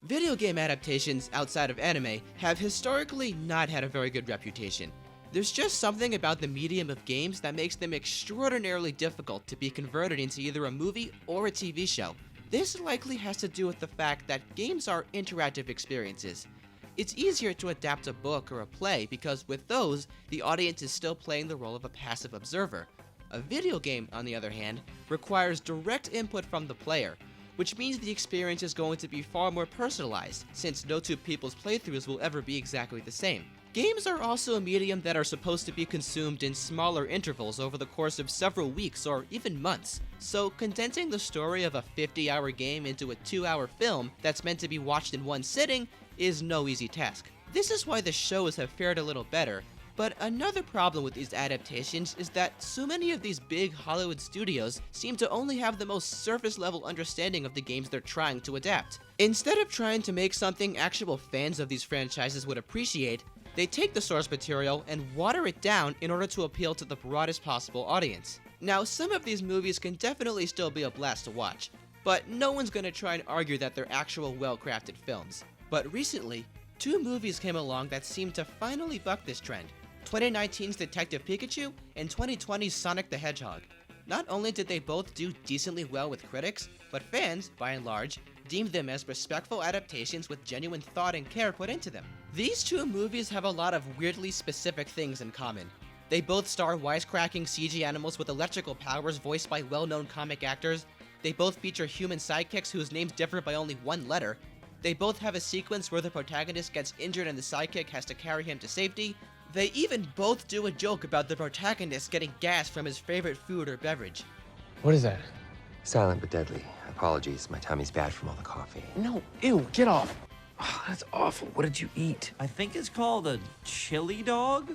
Video game adaptations outside of anime have historically not had a very good reputation. There's just something about the medium of games that makes them extraordinarily difficult to be converted into either a movie or a TV show. This likely has to do with the fact that games are interactive experiences. It's easier to adapt a book or a play because with those, the audience is still playing the role of a passive observer. A video game, on the other hand, requires direct input from the player, which means the experience is going to be far more personalized, since no two people's playthroughs will ever be exactly the same. Games are also a medium that are supposed to be consumed in smaller intervals over the course of several weeks or even months, so condensing the story of a 50-hour game into a 2-hour film that's meant to be watched in one sitting is no easy task. This is why the shows have fared a little better, but another problem with these adaptations is that so many of these big Hollywood studios seem to only have the most surface-level understanding of the games they're trying to adapt. Instead of trying to make something actual fans of these franchises would appreciate, they take the source material and water it down in order to appeal to the broadest possible audience. Now, some of these movies can definitely still be a blast to watch, but no one's gonna try and argue that they're actual well-crafted films. But recently, two movies came along that seemed to finally buck this trend: 2019's Detective Pikachu and 2020's Sonic the Hedgehog. Not only did they both do decently well with critics, but fans, by and large, deemed them as respectful adaptations with genuine thought and care put into them. These two movies have a lot of weirdly specific things in common. They both star wisecracking CG animals with electrical powers voiced by well-known comic actors. They both feature human sidekicks whose names differ by only one letter. They both have a sequence where the protagonist gets injured and the sidekick has to carry him to safety. They even both do a joke about the protagonist getting gas from his favorite food or beverage. What is that? Silent but deadly. Apologies, my tummy's bad from all the coffee. No, ew, get off. Oh, that's awful. What did you eat? I think it's called a chili dog?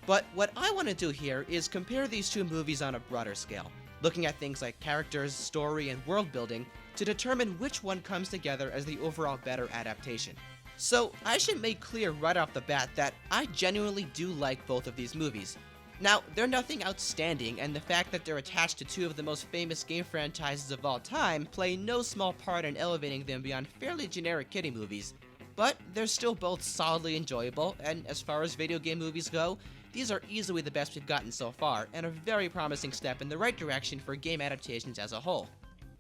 But what I want to do here is compare these two movies on a broader scale, looking at things like characters, story, and world building to determine which one comes together as the overall better adaptation. So I should make clear right off the bat that I genuinely do like both of these movies. Now, they're nothing outstanding, and the fact that they're attached to two of the most famous game franchises of all time play no small part in elevating them beyond fairly generic kiddie movies. But they're still both solidly enjoyable, and as far as video game movies go, these are easily the best we've gotten so far, and a very promising step in the right direction for game adaptations as a whole.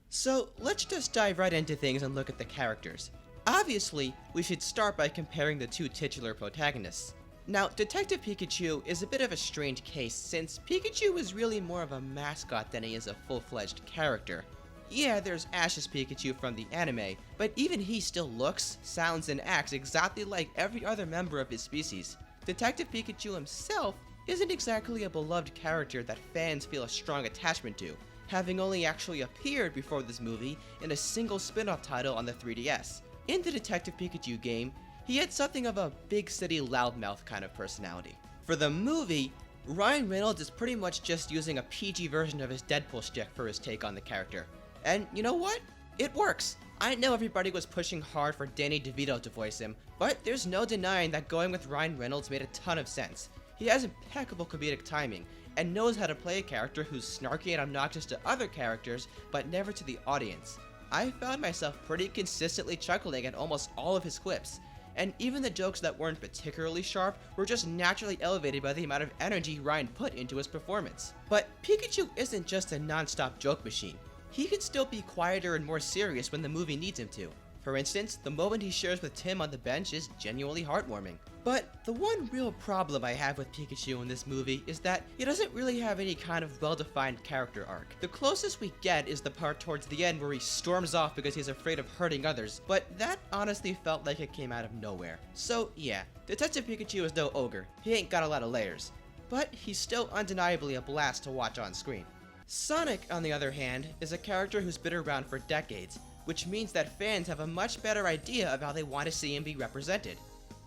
So let's just dive right into things and look at the characters. Obviously, we should start by comparing the two titular protagonists. Now, Detective Pikachu is a bit of a strange case since Pikachu is really more of a mascot than he is a full-fledged character. Yeah, there's Ash's Pikachu from the anime, but even he still looks, sounds, and acts exactly like every other member of his species. Detective Pikachu himself isn't exactly a beloved character that fans feel a strong attachment to, having only actually appeared before this movie in a single spin-off title on the 3DS. In the Detective Pikachu game, he had something of a big city loudmouth kind of personality. For the movie, Ryan Reynolds is pretty much just using a PG version of his Deadpool shtick for his take on the character. And you know what? It works! I know everybody was pushing hard for Danny DeVito to voice him, but there's no denying that going with Ryan Reynolds made a ton of sense. He has impeccable comedic timing, and knows how to play a character who's snarky and obnoxious to other characters, but never to the audience. I found myself pretty consistently chuckling at almost all of his quips, and even the jokes that weren't particularly sharp were just naturally elevated by the amount of energy Ryan put into his performance. But Pikachu isn't just a non-stop joke machine. He can still be quieter and more serious when the movie needs him to. For instance, the moment he shares with Tim on the bench is genuinely heartwarming. But the one real problem I have with Pikachu in this movie is that he doesn't really have any kind of well-defined character arc. The closest we get is the part towards the end where he storms off because he's afraid of hurting others, but that honestly felt like it came out of nowhere. So yeah, Detective Pikachu is no ogre. He ain't got a lot of layers. But he's still undeniably a blast to watch on screen. Sonic, on the other hand, is a character who's been around for decades, which means that fans have a much better idea of how they want to see him be represented.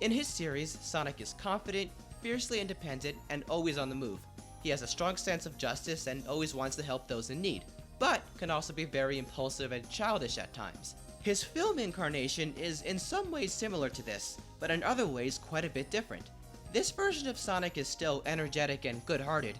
In his series, Sonic is confident, fiercely independent, and always on the move. He has a strong sense of justice and always wants to help those in need, but can also be very impulsive and childish at times. His film incarnation is in some ways similar to this, but in other ways quite a bit different. This version of Sonic is still energetic and good-hearted,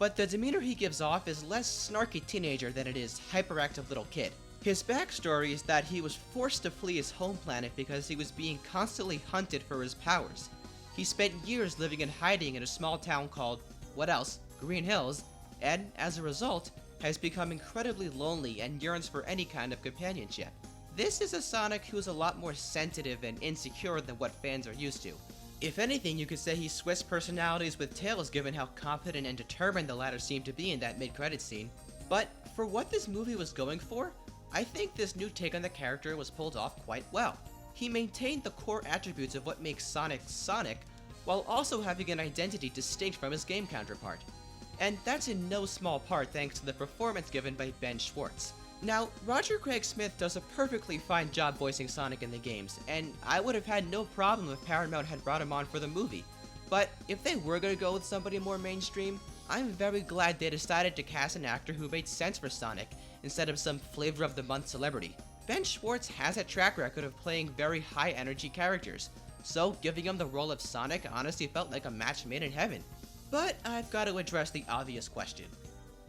but the demeanor he gives off is less snarky teenager than it is hyperactive little kid. His backstory is that he was forced to flee his home planet because he was being constantly hunted for his powers. He spent years living in hiding in a small town called, what else, Green Hills, and as a result, has become incredibly lonely and yearns for any kind of companionship. This is a Sonic who's a lot more sensitive and insecure than what fans are used to. If anything, you could say he switched personalities with Tails given how confident and determined the latter seemed to be in that mid-credits scene. But for what this movie was going for, I think this new take on the character was pulled off quite well. He maintained the core attributes of what makes Sonic Sonic, while also having an identity distinct from his game counterpart. And that's in no small part thanks to the performance given by Ben Schwartz. Now, Roger Craig Smith does a perfectly fine job voicing Sonic in the games, and I would have had no problem if Paramount had brought him on for the movie. But if they were going to go with somebody more mainstream, I'm very glad they decided to cast an actor who made sense for Sonic, instead of some flavor of the month celebrity. Ben Schwartz has a track record of playing very high energy characters, so giving him the role of Sonic honestly felt like a match made in heaven. But I've got to address the obvious question.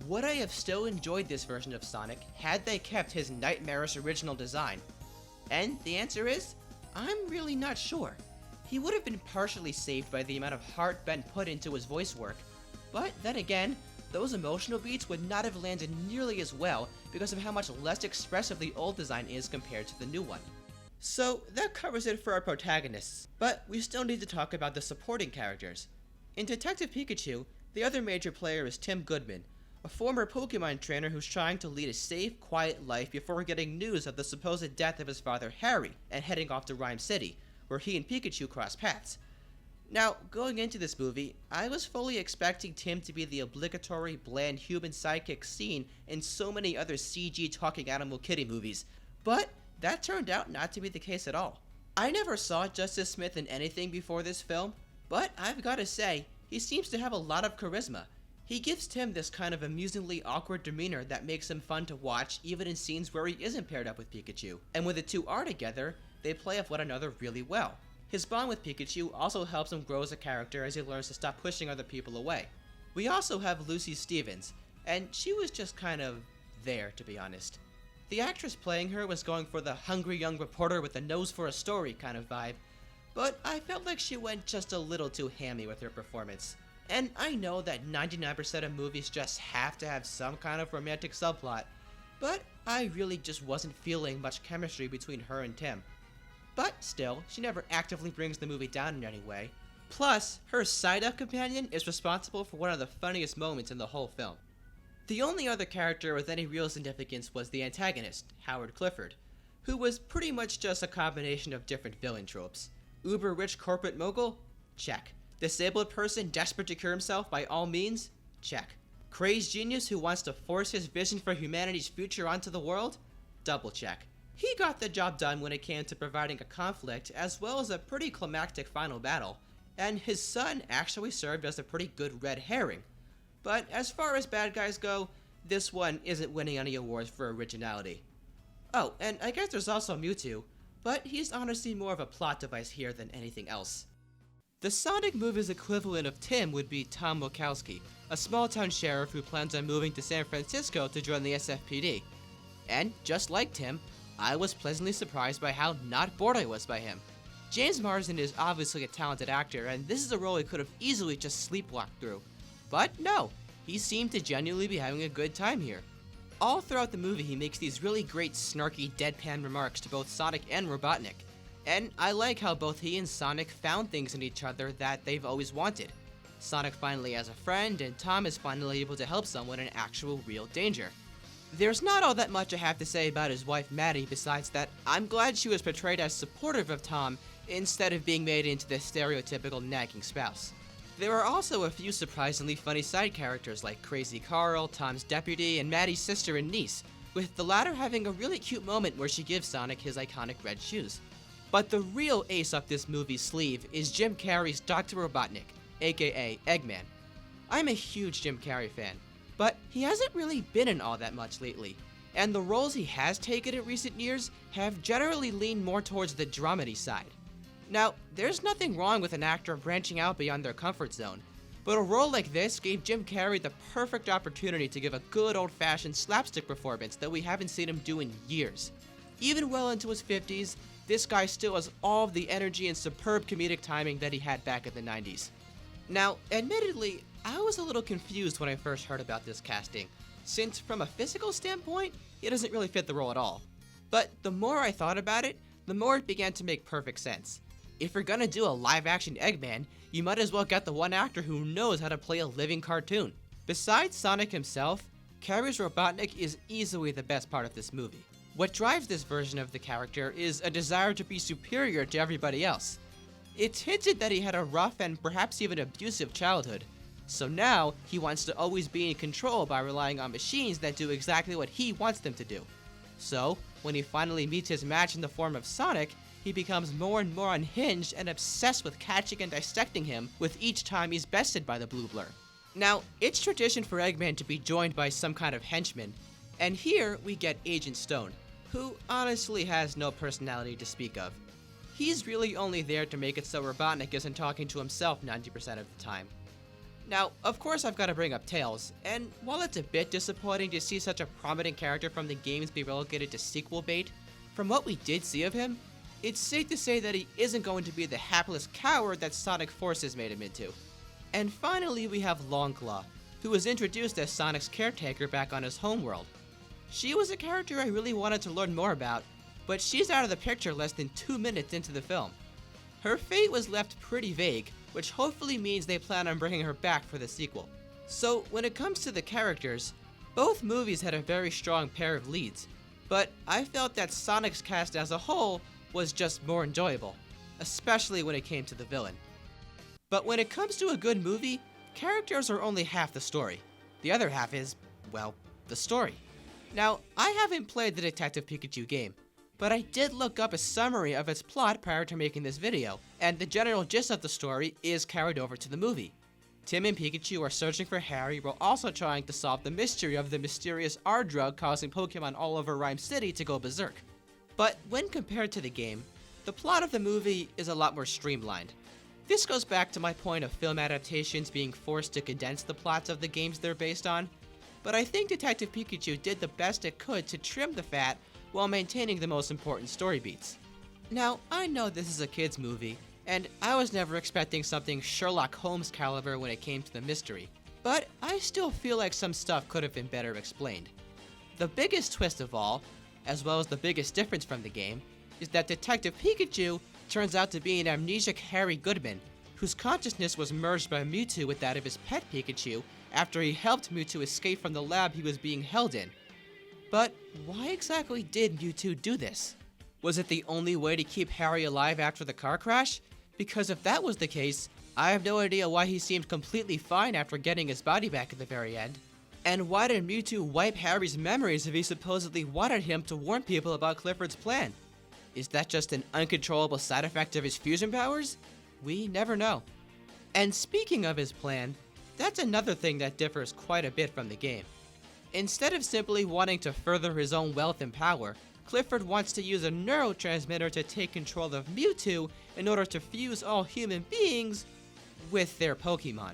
Would I have still enjoyed this version of Sonic had they kept his nightmarish original design? And the answer is, I'm really not sure. He would have been partially saved by the amount of heart Ben put into his voice work, but then again, those emotional beats would not have landed nearly as well because of how much less expressive the old design is compared to the new one. So that covers it for our protagonists, but we still need to talk about the supporting characters. In Detective Pikachu, the other major player is Tim Goodman, a former Pokemon trainer who's trying to lead a safe, quiet life before getting news of the supposed death of his father Harry and heading off to Rhyme City, where he and Pikachu cross paths. Now, going into this movie, I was fully expecting Tim to be the obligatory, bland human sidekick seen in so many other CG talking animal kitty movies, but that turned out not to be the case at all. I never saw Justice Smith in anything before this film, but I've gotta say, he seems to have a lot of charisma. He gives Tim this kind of amusingly awkward demeanor that makes him fun to watch even in scenes where he isn't paired up with Pikachu, and when the two are together, they play off one another really well. His bond with Pikachu also helps him grow as a character as he learns to stop pushing other people away. We also have Lucy Stevens, and she was just kind of there, to be honest. The actress playing her was going for the hungry young reporter with a nose for a story kind of vibe, but I felt like she went just a little too hammy with her performance. And I know that 99% of movies just have to have some kind of romantic subplot, but I really just wasn't feeling much chemistry between her and Tim. But still, she never actively brings the movie down in any way. Plus, her side-up companion is responsible for one of the funniest moments in the whole film. The only other character with any real significance was the antagonist, Howard Clifford, who was pretty much just a combination of different villain tropes. Uber-rich corporate mogul? Check. Disabled person desperate to cure himself by all means? Check. Crazed genius who wants to force his vision for humanity's future onto the world? Double check. He got the job done when it came to providing a conflict as well as a pretty climactic final battle, and his son actually served as a pretty good red herring. But as far as bad guys go, this one isn't winning any awards for originality. Oh, and I guess there's also Mewtwo, but he's honestly more of a plot device here than anything else. The Sonic movie's equivalent of Tim would be Tom Wachowski, a small-town sheriff who plans on moving to San Francisco to join the SFPD. And, just like Tim, I was pleasantly surprised by how not bored I was by him. James Marsden is obviously a talented actor, and this is a role he could have easily just sleepwalked through. But no, he seemed to genuinely be having a good time here. All throughout the movie he makes these really great snarky deadpan remarks to both Sonic and Robotnik. And I like how both he and Sonic found things in each other that they've always wanted. Sonic finally has a friend, and Tom is finally able to help someone in actual real danger. There's not all that much I have to say about his wife Maddie besides that I'm glad she was portrayed as supportive of Tom instead of being made into the stereotypical nagging spouse. There are also a few surprisingly funny side characters like Crazy Carl, Tom's deputy, and Maddie's sister and niece, with the latter having a really cute moment where she gives Sonic his iconic red shoes. But the real ace up this movie's sleeve is Jim Carrey's Dr. Robotnik, aka Eggman. I'm a huge Jim Carrey fan, but he hasn't really been in all that much lately, and the roles he has taken in recent years have generally leaned more towards the dramedy side. Now, there's nothing wrong with an actor branching out beyond their comfort zone, But a role like this gave Jim Carrey the perfect opportunity to give a good old-fashioned slapstick performance that we haven't seen him do in years. Even well into his 50s, this guy still has all of the energy and superb comedic timing that he had back in the 90s. Now, admittedly, I was a little confused when I first heard about this casting, since from a physical standpoint, he doesn't really fit the role at all. But the more I thought about it, the more it began to make perfect sense. If you're gonna do a live-action Eggman, you might as well get the one actor who knows how to play a living cartoon. Besides Sonic himself, Carrey's Robotnik is easily the best part of this movie. What drives this version of the character is a desire to be superior to everybody else. It's hinted that he had a rough and perhaps even abusive childhood, so now he wants to always be in control by relying on machines that do exactly what he wants them to do. So, when he finally meets his match in the form of Sonic, he becomes more and more unhinged and obsessed with catching and dissecting him with each time he's bested by the blue blur. Now, it's tradition for Eggman to be joined by some kind of henchman, and here we get Agent Stone, who honestly has no personality to speak of. He's really only there to make it so Robotnik isn't talking to himself 90% of the time. Now, of course I've got to bring up Tails, and while it's a bit disappointing to see such a prominent character from the games be relegated to sequel bait, from what we did see of him, it's safe to say that he isn't going to be the hapless coward that Sonic Forces made him into. And finally we have Longclaw, who was introduced as Sonic's caretaker back on his homeworld. She was a character I really wanted to learn more about, but she's out of the picture less than 2 minutes into the film. Her fate was left pretty vague, which hopefully means they plan on bringing her back for the sequel. So when it comes to the characters, both movies had a very strong pair of leads, but I felt that Sonic's cast as a whole was just more enjoyable, especially when it came to the villain. But when it comes to a good movie, characters are only half the story. The other half is, well, the story. Now, I haven't played the Detective Pikachu game, but I did look up a summary of its plot prior to making this video, and the general gist of the story is carried over to the movie. Tim and Pikachu are searching for Harry while also trying to solve the mystery of the mysterious R-drug causing Pokemon all over Rhyme City to go berserk. But when compared to the game, the plot of the movie is a lot more streamlined. This goes back to my point of film adaptations being forced to condense the plots of the games they're based on, but I think Detective Pikachu did the best it could to trim the fat while maintaining the most important story beats. Now, I know this is a kid's movie, and I was never expecting something Sherlock Holmes caliber when it came to the mystery, but I still feel like some stuff could have been better explained. The biggest twist of all, as well as the biggest difference from the game, is that Detective Pikachu turns out to be an amnesic Harry Goodman, whose consciousness was merged by Mewtwo with that of his pet Pikachu after he helped Mewtwo escape from the lab he was being held in. But why exactly did Mewtwo do this? Was it the only way to keep Harry alive after the car crash? Because if that was the case, I have no idea why he seemed completely fine after getting his body back at the very end. And why did Mewtwo wipe Harry's memories if he supposedly wanted him to warn people about Clifford's plan? Is that just an uncontrollable side effect of his fusion powers? We never know. And speaking of his plan, that's another thing that differs quite a bit from the game. Instead of simply wanting to further his own wealth and power, Clifford wants to use a neurotransmitter to take control of Mewtwo in order to fuse all human beings with their Pokemon.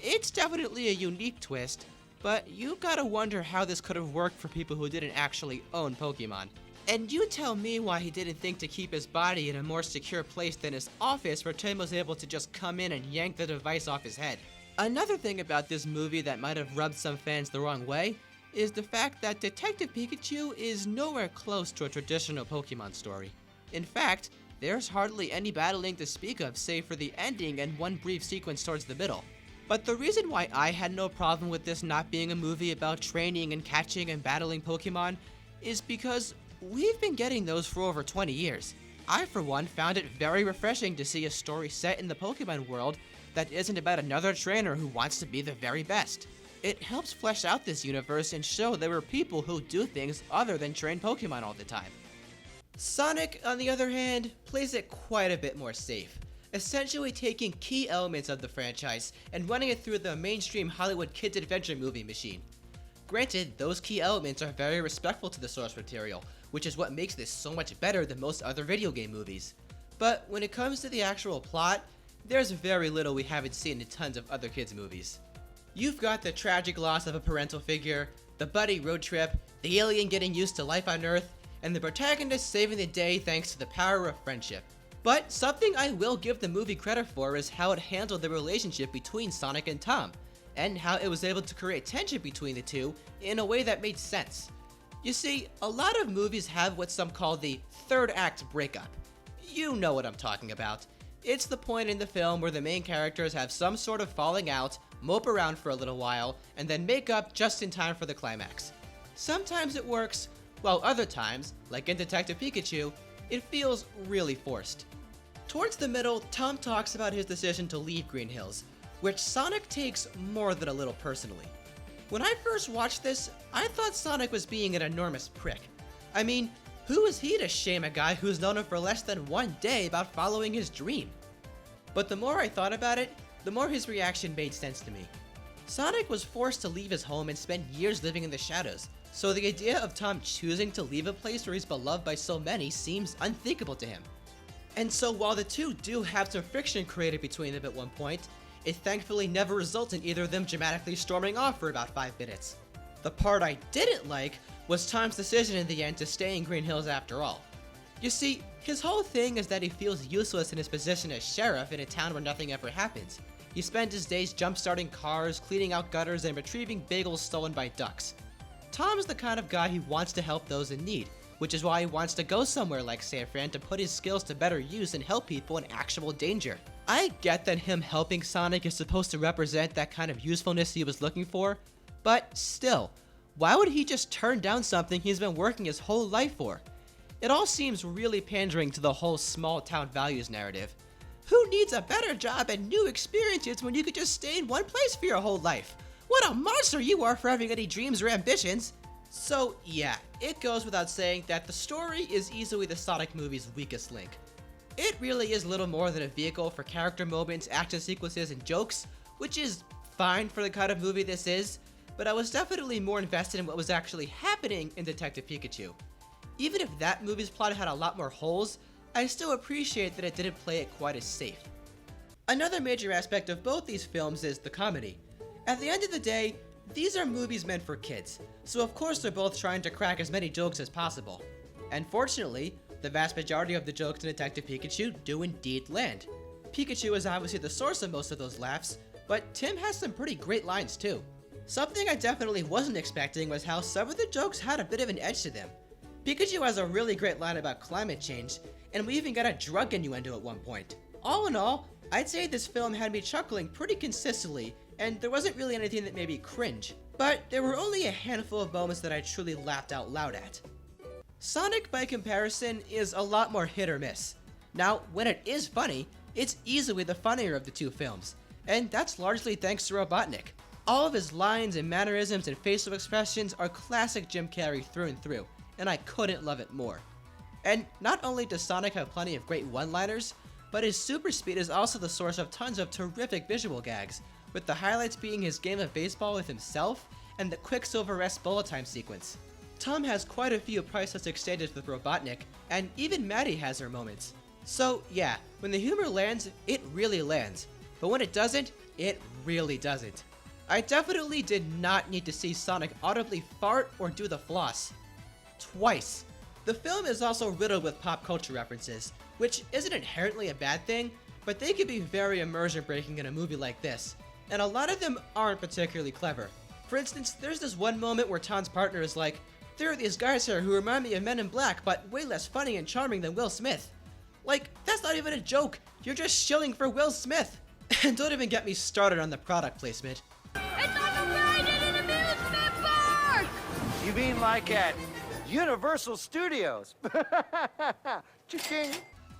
It's definitely a unique twist, but you gotta wonder how this could have worked for people who didn't actually own Pokemon. And you tell me why he didn't think to keep his body in a more secure place than his office where Tim was able to just come in and yank the device off his head. Another thing about this movie that might have rubbed some fans the wrong way is the fact that Detective Pikachu is nowhere close to a traditional Pokemon story. In fact, there's hardly any battling to speak of save for the ending and one brief sequence towards the middle. But the reason why I had no problem with this not being a movie about training and catching and battling Pokemon is because we've been getting those for over 20 years. I, for one, found it very refreshing to see a story set in the Pokemon world that isn't about another trainer who wants to be the very best. It helps flesh out this universe and show there were people who do things other than train Pokemon all the time. Sonic, on the other hand, plays it quite a bit more safe, essentially taking key elements of the franchise and running it through the mainstream Hollywood kids adventure movie machine. Granted, those key elements are very respectful to the source material, which is what makes this so much better than most other video game movies. But when it comes to the actual plot, there's very little we haven't seen in tons of other kids' movies. You've got the tragic loss of a parental figure, the buddy road trip, the alien getting used to life on Earth, and the protagonist saving the day thanks to the power of friendship. But something I will give the movie credit for is how it handled the relationship between Sonic and Tom, and how it was able to create tension between the two in a way that made sense. You see, a lot of movies have what some call the third act breakup. You know what I'm talking about. It's the point in the film where the main characters have some sort of falling out, mope around for a little while, and then make up just in time for the climax. Sometimes it works, while other times, like in Detective Pikachu, it feels really forced. Towards the middle, Tom talks about his decision to leave Green Hills, which Sonic takes more than a little personally. When I first watched this, I thought Sonic was being an enormous prick. I mean, who is he to shame a guy who's known him for less than one day about following his dream? But the more I thought about it, the more his reaction made sense to me. Sonic was forced to leave his home and spend years living in the shadows, so the idea of Tom choosing to leave a place where he's beloved by so many seems unthinkable to him. And so while the two do have some friction created between them at one point, it thankfully never results in either of them dramatically storming off for about 5 minutes. The part I didn't like was Tom's decision in the end to stay in Green Hills after all. You see, his whole thing is that he feels useless in his position as sheriff in a town where nothing ever happens. He spends his days jump-starting cars, cleaning out gutters, and retrieving bagels stolen by ducks. Tom is the kind of guy who wants to help those in need, which is why he wants to go somewhere like San Fran to put his skills to better use and help people in actual danger. I get that him helping Sonic is supposed to represent that kind of usefulness he was looking for, but still, why would he just turn down something he's been working his whole life for? It all seems really pandering to the whole small town values narrative. Who needs a better job and new experiences when you could just stay in one place for your whole life? What a monster you are for having any dreams or ambitions! So yeah, it goes without saying that the story is easily the Sonic movie's weakest link. It really is little more than a vehicle for character moments, action sequences, and jokes, which is fine for the kind of movie this is, but I was definitely more invested in what was actually happening in Detective Pikachu. Even if that movie's plot had a lot more holes, I still appreciate that it didn't play it quite as safe. Another major aspect of both these films is the comedy. At the end of the day, these are movies meant for kids, so of course they're both trying to crack as many jokes as possible. And fortunately, the vast majority of the jokes in Detective Pikachu do indeed land. Pikachu is obviously the source of most of those laughs, but Tim has some pretty great lines too. Something I definitely wasn't expecting was how some of the jokes had a bit of an edge to them. Pikachu has a really great line about climate change, and we even got a drug innuendo at one point. All in all, I'd say this film had me chuckling pretty consistently, and there wasn't really anything that made me cringe, but there were only a handful of moments that I truly laughed out loud at. Sonic, by comparison, is a lot more hit or miss. Now, when it is funny, it's easily the funnier of the two films, and that's largely thanks to Robotnik. All of his lines and mannerisms and facial expressions are classic Jim Carrey through and through, and I couldn't love it more. And not only does Sonic have plenty of great one-liners, but his super speed is also the source of tons of terrific visual gags, with the highlights being his game of baseball with himself and the Quicksilver-esque bullet time sequence. Tom has quite a few priceless exchanges with Robotnik, and even Maddie has her moments. So yeah, when the humor lands, it really lands, but when it doesn't, it really doesn't. I definitely did not need to see Sonic audibly fart or do the floss. Twice. The film is also riddled with pop culture references, which isn't inherently a bad thing, but they can be very immersion-breaking in a movie like this, and a lot of them aren't particularly clever. For instance, there's this one moment where Tom's partner is like, "There are these guys here who remind me of Men in Black, but way less funny and charming than Will Smith." Like, that's not even a joke, you're just shilling for Will Smith. And don't even get me started on the product placement. It's like a ride in an amusement park! You mean like at Universal Studios? Cha-ching.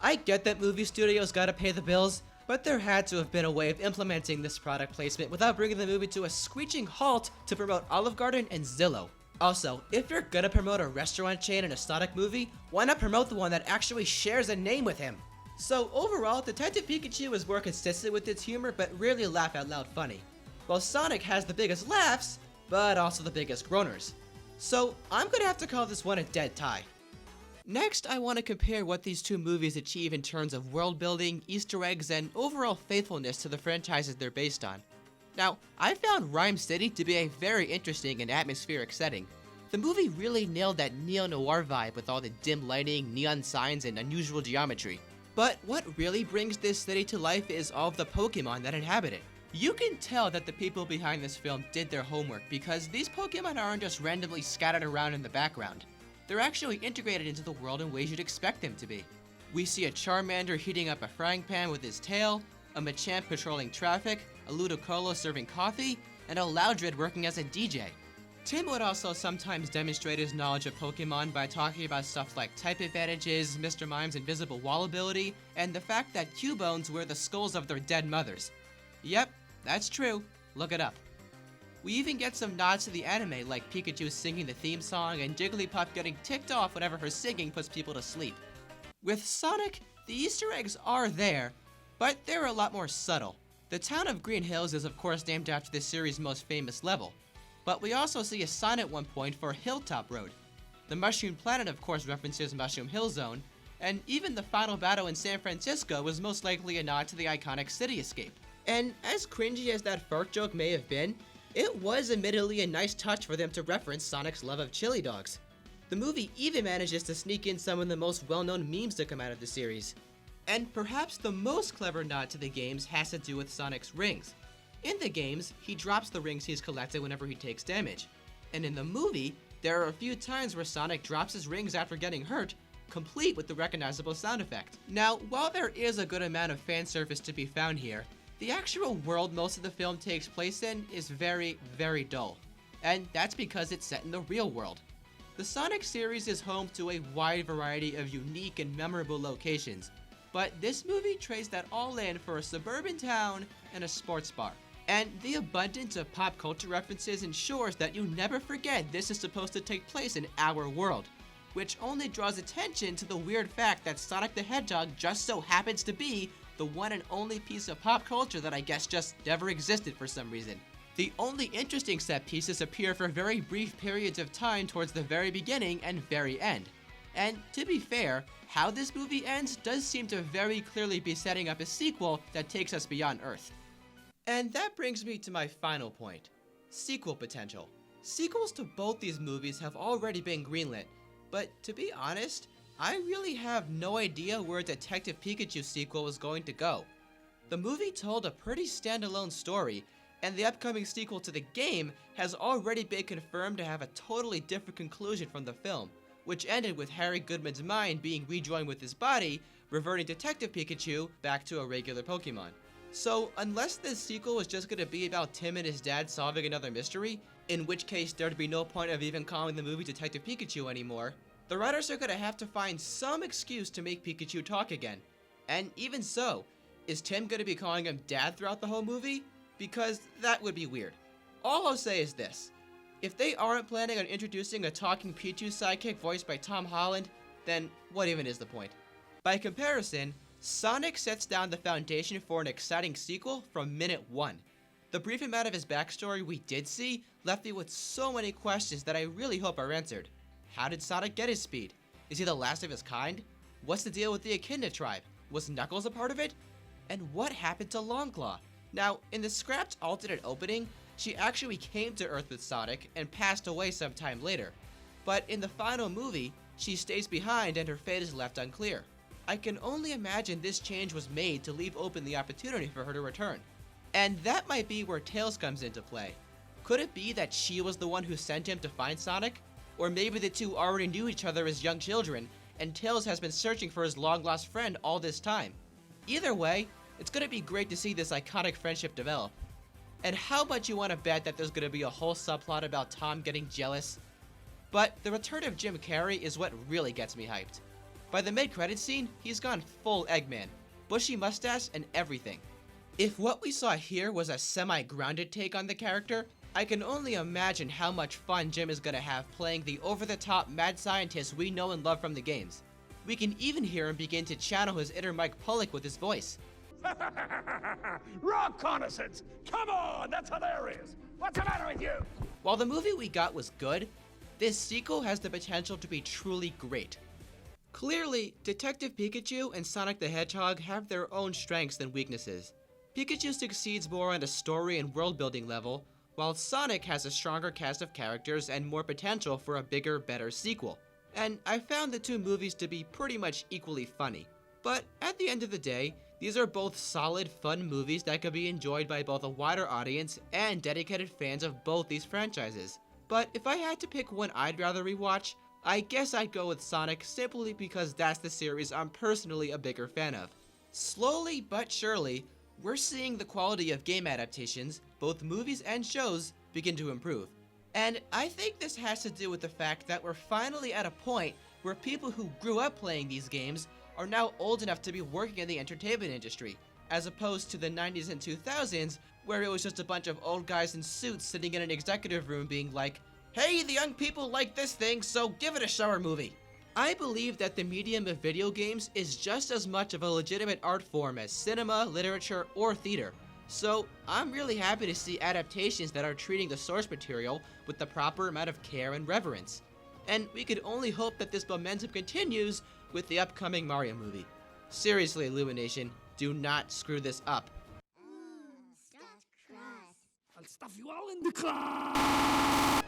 I get that movie studios gotta pay the bills, but there had to have been a way of implementing this product placement without bringing the movie to a screeching halt to promote Olive Garden and Zillow. Also, if you're gonna promote a restaurant chain in a Sonic movie, why not promote the one that actually shares a name with him? So overall, Detective Pikachu is more consistent with its humor but rarely laugh out loud funny, while Sonic has the biggest laughs, but also the biggest groaners. So I'm gonna have to call this one a dead tie. Next, I want to compare what these two movies achieve in terms of world building, Easter eggs, and overall faithfulness to the franchises they're based on. Now, I found Rhyme City to be a very interesting and atmospheric setting. The movie really nailed that neo-noir vibe with all the dim lighting, neon signs, and unusual geometry. But what really brings this city to life is all of the Pokemon that inhabit it. You can tell that the people behind this film did their homework because these Pokemon aren't just randomly scattered around in the background. They're actually integrated into the world in ways you'd expect them to be. We see a Charmander heating up a frying pan with his tail, a Machamp patrolling traffic, a Ludicolo serving coffee, and a Loudred working as a DJ. Tim would also sometimes demonstrate his knowledge of Pokemon by talking about stuff like type advantages, Mr. Mime's invisible wall ability, and the fact that Cubones wear the skulls of their dead mothers. Yep, that's true. Look it up. We even get some nods to the anime, like Pikachu singing the theme song and Jigglypuff getting ticked off whenever her singing puts people to sleep. With Sonic, the Easter eggs are there, but they're a lot more subtle. The town of Green Hills is of course named after the series' most famous level, but we also see a sign at one point for Hilltop Road. The Mushroom Planet of course references Mushroom Hill Zone, and even the final battle in San Francisco was most likely a nod to the iconic city escape. And as cringy as that fart joke may have been, it was admittedly a nice touch for them to reference Sonic's love of chili dogs. The movie even manages to sneak in some of the most well-known memes to come out of the series. And perhaps the most clever nod to the games has to do with Sonic's rings. In the games, he drops the rings he's collected whenever he takes damage. And in the movie, there are a few times where Sonic drops his rings after getting hurt, complete with the recognizable sound effect. Now, while there is a good amount of fan service to be found here, the actual world most of the film takes place in is very, very dull. And that's because it's set in the real world. The Sonic series is home to a wide variety of unique and memorable locations, but this movie trades that all in for a suburban town and a sports bar. And the abundance of pop culture references ensures that you never forget this is supposed to take place in our world, which only draws attention to the weird fact that Sonic the Hedgehog just so happens to be the one and only piece of pop culture that I guess just never existed for some reason. The only interesting set pieces appear for very brief periods of time towards the very beginning and very end. And to be fair, how this movie ends does seem to very clearly be setting up a sequel that takes us beyond Earth. And that brings me to my final point, sequel potential. Sequels to both these movies have already been greenlit, but to be honest, I really have no idea where Detective Pikachu sequel was going to go. The movie told a pretty standalone story, and the upcoming sequel to the game has already been confirmed to have a totally different conclusion from the film, which ended with Harry Goodman's mind being rejoined with his body, reverting Detective Pikachu back to a regular Pokemon. So unless this sequel was just going to be about Tim and his dad solving another mystery, in which case there'd be no point of even calling the movie Detective Pikachu anymore, the writers are going to have to find some excuse to make Pikachu talk again. And even so, is Tim going to be calling him Dad throughout the whole movie? Because that would be weird. All I'll say is this. If they aren't planning on introducing a talking Pichu sidekick voiced by Tom Holland, then what even is the point? By comparison, Sonic sets down the foundation for an exciting sequel from minute one. The brief amount of his backstory we did see left me with so many questions that I really hope are answered. How did Sonic get his speed? Is he the last of his kind? What's the deal with the Echidna tribe? Was Knuckles a part of it? And what happened to Longclaw? Now, in the scrapped alternate opening, she actually came to Earth with Sonic and passed away sometime later. But in the final movie, she stays behind and her fate is left unclear. I can only imagine this change was made to leave open the opportunity for her to return. And that might be where Tails comes into play. Could it be that she was the one who sent him to find Sonic? Or maybe the two already knew each other as young children, and Tails has been searching for his long-lost friend all this time. Either way, it's gonna be great to see this iconic friendship develop. And how much you wanna bet that there's gonna be a whole subplot about Tom getting jealous? But the return of Jim Carrey is what really gets me hyped. By the mid-credits scene, he's gone full Eggman, bushy mustache and everything. If what we saw here was a semi-grounded take on the character, I can only imagine how much fun Jim is gonna have playing the over-the-top mad scientist we know and love from the games. We can even hear him begin to channel his inner Mike Pollock with his voice. Reconnaissance! Come on, that's hilarious! What's the matter with you? While the movie we got was good, this sequel has the potential to be truly great. Clearly, Detective Pikachu and Sonic the Hedgehog have their own strengths and weaknesses. Pikachu succeeds more on a story and world-building level, while Sonic has a stronger cast of characters and more potential for a bigger, better sequel. And I found the two movies to be pretty much equally funny. But at the end of the day, these are both solid, fun movies that could be enjoyed by both a wider audience and dedicated fans of both these franchises. But if I had to pick one I'd rather rewatch, I guess I'd go with Sonic simply because that's the series I'm personally a bigger fan of. Slowly but surely, we're seeing the quality of game adaptations, both movies and shows, begin to improve. And I think this has to do with the fact that we're finally at a point where people who grew up playing these games are now old enough to be working in the entertainment industry, as opposed to the 90s and 2000s where it was just a bunch of old guys in suits sitting in an executive room being like, "Hey, the young people like this thing, so give it a show or movie." I believe that the medium of video games is just as much of a legitimate art form as cinema, literature, or theater. So I'm really happy to see adaptations that are treating the source material with the proper amount of care and reverence. And we could only hope that this momentum continues with the upcoming Mario movie. Seriously, Illumination, do not screw this up. I'll stuff you all in the car.